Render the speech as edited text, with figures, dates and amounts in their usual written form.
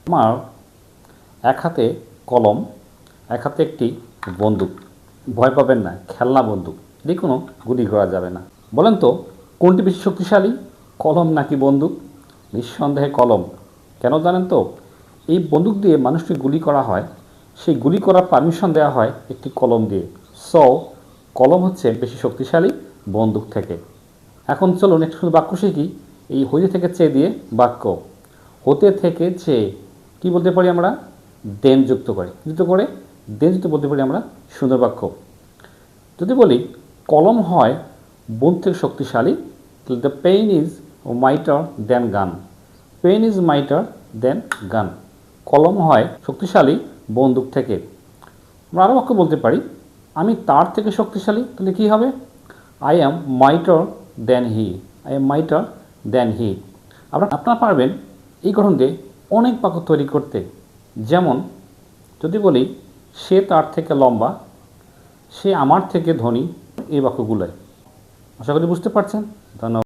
আমার এক হাতে কলম, এক হাতে একটি বন্দুক। ভয় পাবেন না, খেলনা বন্দুক, এটি কোনো গুলি করা যাবে না। বলেন তো কোনটি বেশি শক্তিশালী, কলম নাকি বন্দুক? নিঃসন্দেহে কলম। কেন জানেন তো? এই বন্দুক দিয়ে মানুষকে গুলি করা হয়, সেই গুলি করার পারমিশন দেওয়া হয় একটি কলম দিয়ে। সো কলম হচ্ছে বেশি শক্তিশালী বন্দুক থেকে। এখন চলুন একটু শুধু বাক্য শিখি। এই হইতে থেকে চেয়ে দিয়ে বাক্য। হতে থেকে চেয়ে কী বলতে পারি আমরা? দেন যুক্ত করে দেন যুক্ত বলতে পারি আমরা সুন্দর বাক্য। যদি বলি কলম হয় বন্দুক থেকে শক্তিশালী, তাহলে the pain is mightier than gun. Pain is mightier than গান। কলম হয় শক্তিশালী বন্দুক থেকে। আমরা আরও বাক্য বলতে পারি, আমি তার থেকে শক্তিশালী, তাহলে কী হবে? I am mightier than he. I am mightier than he. আপনারা পারবেন এই গঠন দিয়ে অনেক বাক্য তৈরি করতে। যেমন যদি বলি সে তার থেকে লম্বা, সে আমার থেকে ধনী, এই বাক্যগুলোয়। আশা করি বুঝতে পারছেন। ধন্যবাদ।